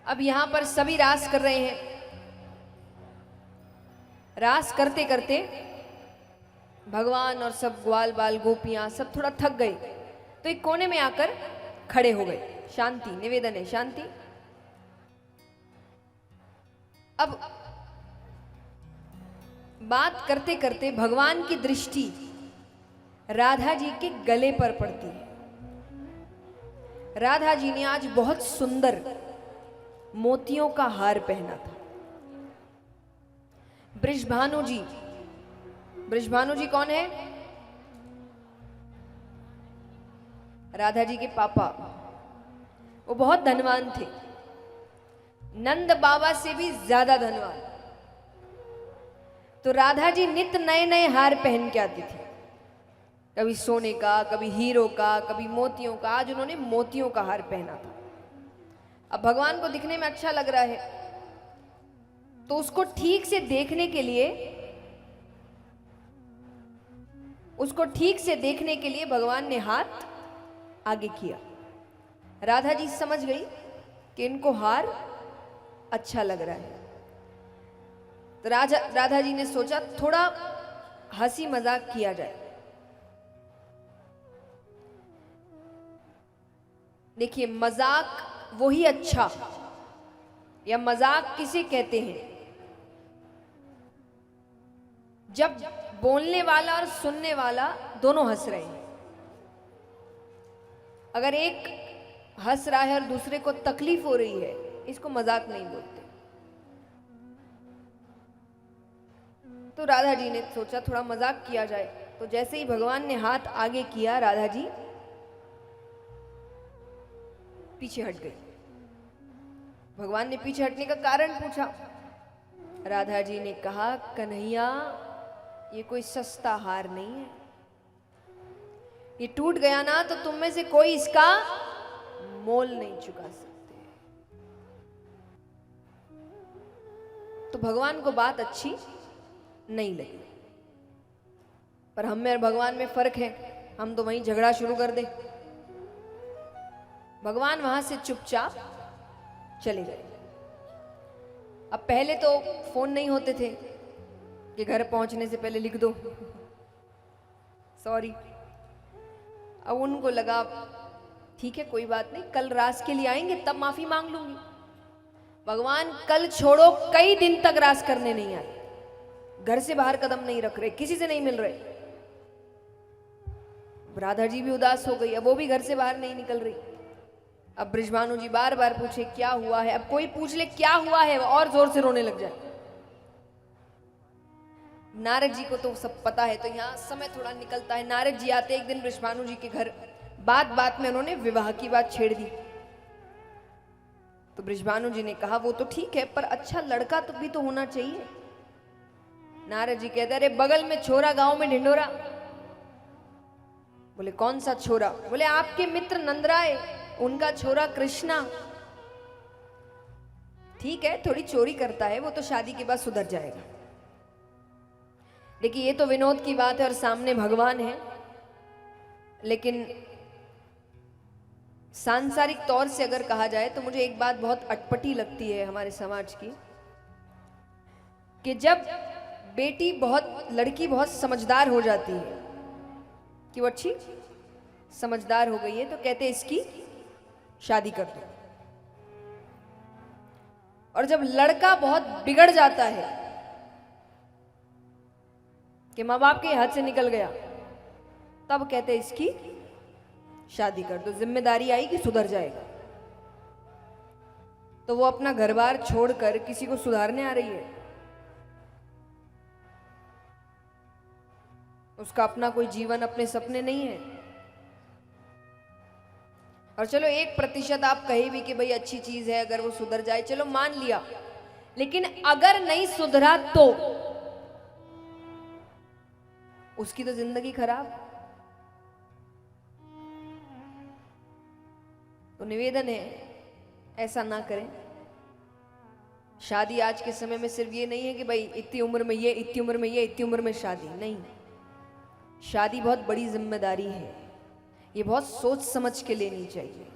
अब यहां पर सभी रास कर रहे हैं। रास करते करते भगवान और सब ग्वाल बाल गोपियां सब थोड़ा थक गए, तो एक कोने में आकर खड़े हो गए। शांति, निवेदन है, शांति। अब बात करते करते भगवान की दृष्टि राधा जी के गले पर पड़ती है। राधा जी ने आज बहुत सुंदर मोतियों का हार पहना था। बृषभानु जी, बृषभानु जी कौन है? राधा जी के पापा। वो बहुत धनवान थे, नंद बाबा से भी ज्यादा धनवान। तो राधा जी नित नए नए हार पहन के आती थी, कभी सोने का, कभी हीरो का, कभी मोतियों का। आज उन्होंने मोतियों का हार पहना था। अब भगवान को दिखने में अच्छा लग रहा है, तो उसको ठीक से देखने के लिए, भगवान ने हाथ आगे किया। राधा जी समझ गई कि इनको हार अच्छा लग रहा है। तो राधा जी ने सोचा थोड़ा हंसी मजाक किया जाए। देखिए, मजाक वही अच्छा, या मजाक किसे कहते हैं? जब बोलने वाला और सुनने वाला दोनों हंस रहे हैं। अगर एक हंस रहा है और दूसरे को तकलीफ हो रही है, इसको मजाक नहीं बोलते। तो राधा जी ने सोचा थोड़ा मजाक किया जाए। तो जैसे ही भगवान ने हाथ आगे किया, राधा जी पीछे हट गई। भगवान ने पीछे हटने का कारण पूछा। राधा जी ने कहा, कन्हैया, ये कोई सस्ता हार नहीं है। ये टूट गया ना तो तुम में से कोई इसका मोल नहीं चुका सकते। तो भगवान को बात अच्छी नहीं लगी। पर हम में और भगवान में फर्क है, हम तो वहीं झगड़ा शुरू कर दे। भगवान वहां से चुपचाप चले गए। अब पहले तो फोन नहीं होते थे कि घर पहुंचने से पहले लिख दो सॉरी। अब उनको लगा ठीक है, कोई बात नहीं, कल रास के लिए आएंगे तब माफी मांग लूंगी। भगवान कल छोड़ो कई दिन तक रास करने नहीं आए, घर से बाहर कदम नहीं रख रहे, किसी से नहीं मिल रहे। राधा जी भी उदास हो गई, अब वो भी घर से बाहर नहीं निकल रही। अब बृषभानु जी बार बार पूछे क्या हुआ है। अब कोई पूछ ले क्या हुआ है, और जोर से रोने लग जाए। नारद जी को तो सब पता है, तो यहाँ समय थोड़ा निकलता है। नारद जी आते एक दिन बृषभानु जी के घर, बात बात में उन्होंने विवाह की बात छेड़ दी। तो बृषभानु जी ने कहा वो तो ठीक है, पर अच्छा लड़का तो भी तो होना चाहिए। नारद जी कहते अरे बगल में छोरा, गांव में ढिंडोरा। बोले कौन सा छोरा? बोले आपके मित्र नंदराय, उनका छोरा कृष्णा। ठीक है, थोड़ी चोरी करता है, वो तो शादी के बाद सुधर जाएगा। देखिए, ये तो विनोद की बात है और सामने भगवान है। लेकिन सांसारिक तौर से अगर कहा जाए तो मुझे एक बात बहुत अटपटी लगती है हमारे समाज की, कि जब लड़की बहुत समझदार हो जाती है, कि वो अच्छी समझदार हो गई है, तो कहते हैं इसकी शादी कर दो। और जब लड़का बहुत बिगड़ जाता है कि माँ बाप के हाथ से निकल गया, तब कहते हैं इसकी शादी कर दो, जिम्मेदारी आई कि सुधर जाएगा। तो वो अपना घर बार छोड़कर किसी को सुधारने आ रही है, उसका अपना कोई जीवन, अपने सपने नहीं है। और चलो 1% आप कहे भी कि भाई अच्छी चीज है, अगर वो सुधर जाए, चलो मान लिया। लेकिन अगर नहीं सुधरा तो उसकी तो जिंदगी खराब। तो निवेदन है ऐसा ना करें। शादी आज के समय में सिर्फ ये नहीं है कि भाई इतनी उम्र में ये, इतनी उम्र में ये, इतनी उम्र में शादी। नहीं, शादी बहुत बड़ी जिम्मेदारी है, ये बहुत सोच समझ के लेनी चाहिए।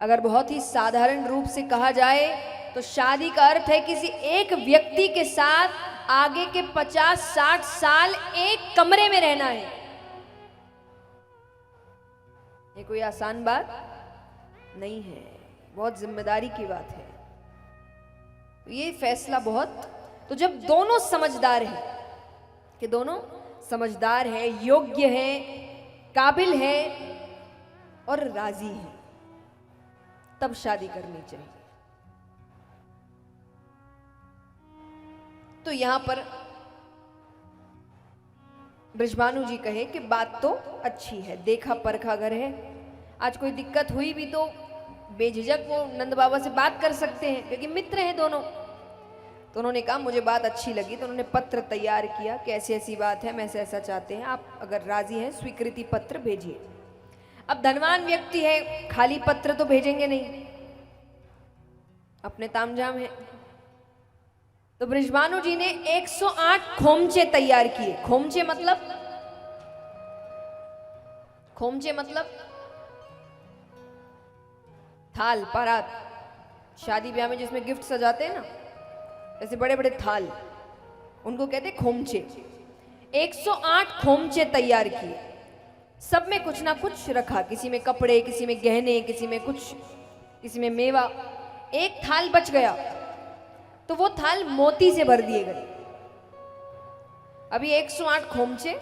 अगर बहुत ही साधारण रूप से कहा जाए तो शादी का अर्थ है किसी एक व्यक्ति के साथ आगे के 50-60 साल एक कमरे में रहना है। ये कोई आसान बात नहीं है, बहुत जिम्मेदारी की बात है। तो ये फैसला बहुत, तो जब दोनों समझदार हैं कि दोनों समझदार है, योग्य है, काबिल है और राजी है, तब शादी करनी चाहिए। तो यहां पर बृजभानु जी कहे कि बात तो अच्छी है, देखा परखा घर है, आज कोई दिक्कत हुई भी तो बेझिझक वो नंद बाबा से बात कर सकते हैं क्योंकि मित्र हैं दोनों। तो उन्होंने कहा मुझे बात अच्छी लगी, तो उन्होंने पत्र तैयार किया कि ऐसी ऐसी बात है, हम ऐसा ऐसा चाहते हैं, आप अगर राजी हैं स्वीकृति पत्र भेजिए। अब धनवान व्यक्ति है, खाली पत्र तो भेजेंगे नहीं, अपने तामझाम है। तो बृजभानु जी ने 108 खोमचे तैयार किए। खोमचे मतलब थाल, परात, शादी ब्याह में जिसमें गिफ्ट सजाते हैं ना, ऐसे बड़े बड़े थाल, उनको कहते हैं खोमचे। 108 खोमचे तैयार किए, सब में कुछ ना कुछ रखा, किसी में कपड़े, किसी में गहने, किसी में कुछ, किसी में मेवा। एक थाल बच गया तो वो थाल मोती से भर दिए गए। अभी 108 खोमचे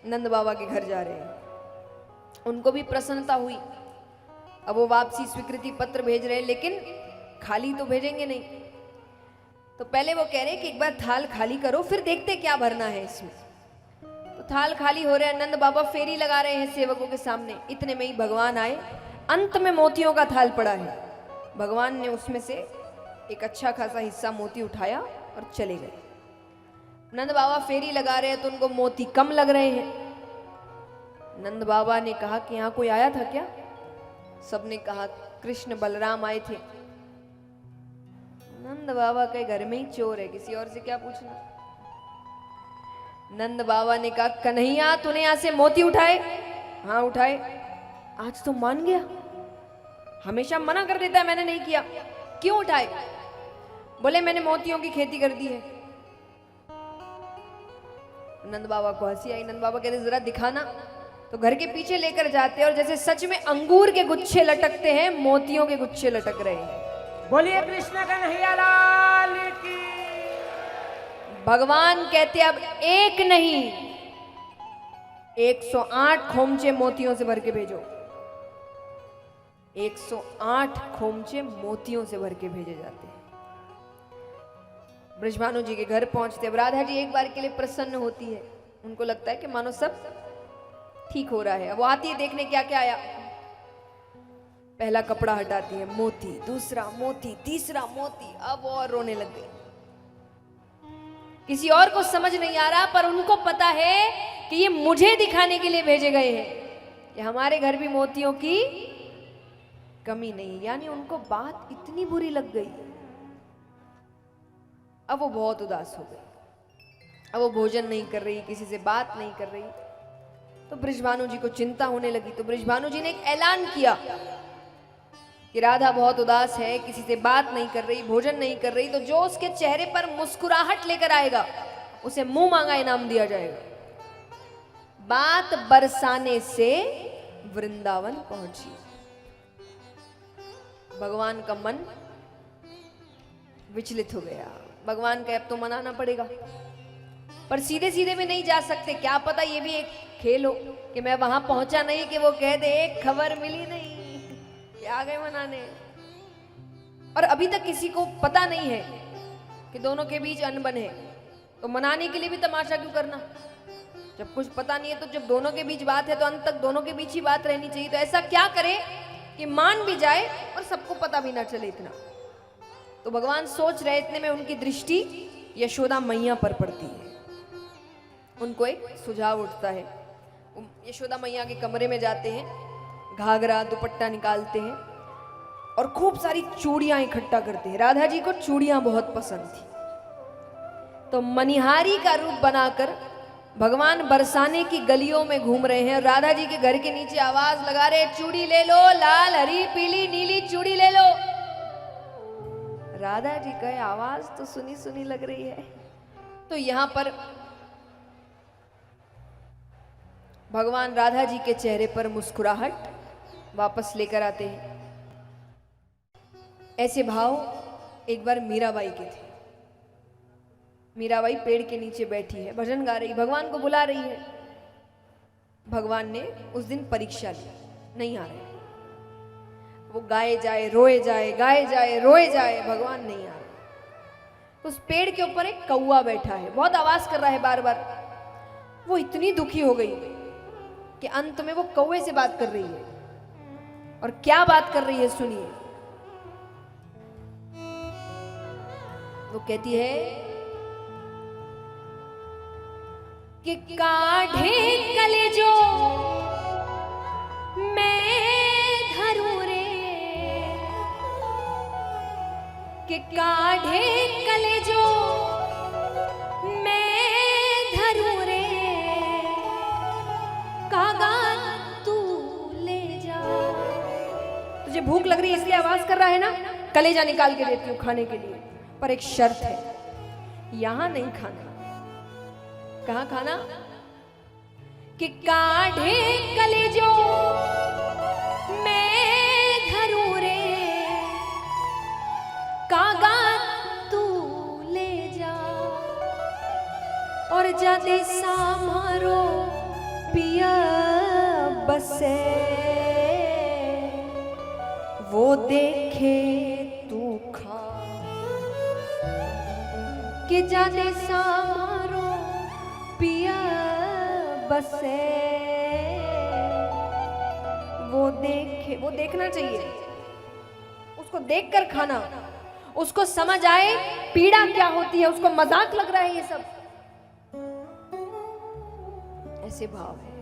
नंद बाबा के घर जा रहे हैं, उनको भी प्रसन्नता हुई। अब वो वापसी स्वीकृति पत्र भेज रहे हैं, लेकिन खाली तो भेजेंगे नहीं। तो पहले वो कह रहे हैं कि एक बार थाल खाली करो, फिर देखते क्या भरना है इसमें। तो थाल खाली हो रहा है, नंद बाबा फेरी लगा रहे हैं सेवकों के सामने। इतने में ही भगवान आए, अंत में मोतियों का थाल पड़ा है। भगवान ने उसमें से एक अच्छा खासा हिस्सा मोती उठाया और चले गए। नंद बाबा फेरी लगा रहे हैं तो उनको मोती कम लग रहे हैं। नंद बाबा ने कहा कि यहाँ कोई आया था क्या? सबने कहा कृष्ण बलराम आए थे। नंद बाबा के घर में ही चोर है, किसी और से क्या पूछना। नंद बाबा ने कहा कन्हैया तूने यहां से मोती उठाए? हाँ उठाए। आज तो मान गया, हमेशा मना कर देता है मैंने नहीं किया। क्यों उठाए? बोले मैंने मोतियों की खेती कर दी है। नंद बाबा को हंसी आई। नंद बाबा कहते जरा दिखाना। तो घर के पीछे लेकर जाते और जैसे सच में अंगूर के गुच्छे लटकते हैं, मोतियों के गुच्छे लटक रहे हैं। बोलिए कृष्ण कन्हैया लाल की। भगवान कहते अब एक नहीं 108 खोमचे मोतियों से भर के भेजो। 108 खोमचे मोतियों से भर के भेजे जाते हैं। बृजभानु जी के घर पहुंचते, अब राधा जी एक बार के लिए प्रसन्न होती है। उनको लगता है कि मानो सब ठीक हो रहा है। अब वो आती है देखने क्या क्या आया। पहला कपड़ा हटाती है, मोती, दूसरा मोती, तीसरा मोती। अब वो और रोने लग गई। किसी और को समझ नहीं आ रहा, पर उनको पता है कि ये मुझे दिखाने के लिए भेजे गए हैं कि हमारे घर भी मोतियों की कमी नहीं। यानी उनको बात इतनी बुरी लग गई। अब वो बहुत उदास हो गई। अब वो भोजन नहीं कर रही, किसी से बात नहीं कर रही। तो बृजभानु जी को चिंता होने लगी। तो बृजभानु जी ने एक ऐलान किया कि राधा बहुत उदास है, किसी से बात नहीं कर रही, भोजन नहीं कर रही, तो जो उसके चेहरे पर मुस्कुराहट लेकर आएगा उसे मुंह मांगा इनाम दिया जाएगा। बात बरसाने से वृंदावन पहुंची। भगवान का मन विचलित हो गया। भगवान का अब तो मनाना पड़ेगा, पर सीधे सीधे भी नहीं जा सकते। क्या पता ये भी एक खेल हो कि मैं वहां पहुंचा नहीं कि वो कह दे एक खबर मिली नहीं, ये आ गए मनाने। और अभी तक किसी को पता नहीं है कि दोनों के बीच अनबन है, तो मनाने के लिए भी तमाशा क्यों करना? जब कुछ पता नहीं है तो जब दोनों के बीच बात है तो अंत तक दोनों के बीच ही बात रहनी चाहिए। तो ऐसा क्या करे कि मान भी जाए और सबको पता भी ना चले इतना। तो भगवान सोच रहे, इतने में उनकी दृष्टि यशोदा मैया पर पड़ती है। उनको एक सुझाव उठता है। यशोदा मैया के कमरे में जाते हैं, घाघरा दुपट्टा निकालते हैं और खूब सारी चूड़ियां इकट्ठा करते हैं। राधा जी को चूड़ियां बहुत पसंद थी, तो मनिहारी का रूप बनाकर भगवान बरसाने की गलियों में घूम रहे हैं। राधा जी के घर के नीचे आवाज लगा रहे, चूड़ी ले लो, लाल हरी पीली नीली चूड़ी ले लो। राधा जी का आवाज तो सुनी सुनी लग रही है। तो यहां पर भगवान राधा जी के चेहरे पर मुस्कुराहट वापस लेकर आते हैं। ऐसे भाव एक बार मीराबाई के थे। मीराबाई पेड़ के नीचे बैठी है, भजन गा रही, भगवान को बुला रही है। भगवान ने उस दिन परीक्षा ली, नहीं आ रहे। वो गाए जाए रोए जाए, गाए जाए रोए जाए, भगवान नहीं आ रहे। उस पेड़ के ऊपर एक कौवा बैठा है, बहुत आवाज कर रहा है बार बार। वो इतनी दुखी हो गई कि अंत में वो कौवे से बात कर रही है। और क्या बात कर रही है सुनिए। वो कहती है कि काढ़े कलेजो मैं धरूं रे, कि काढ़े कलेजो मैं धरूं रे, कागा तू ले जा। तुझे भूख लग रही है इसलिए आवाज कर रहा है ना, कलेजा निकाल के देती हूँ खाने के लिए, पर एक शर्त है, यहां नहीं खाना। कहां खाना? कि काढ़े कलेजो मैं धरूं रे, कागा तू ले जा। और जादे सामारो पिया बसे, वो देखे तू खा। कि जादे सामारो पिया बसे, वो देखे, वो देखना चाहिए, उसको देखकर खाना, उसको समझ आए पीड़ा क्या होती है। उसको मजाक लग रहा है ये सब, ऐसे भाव है।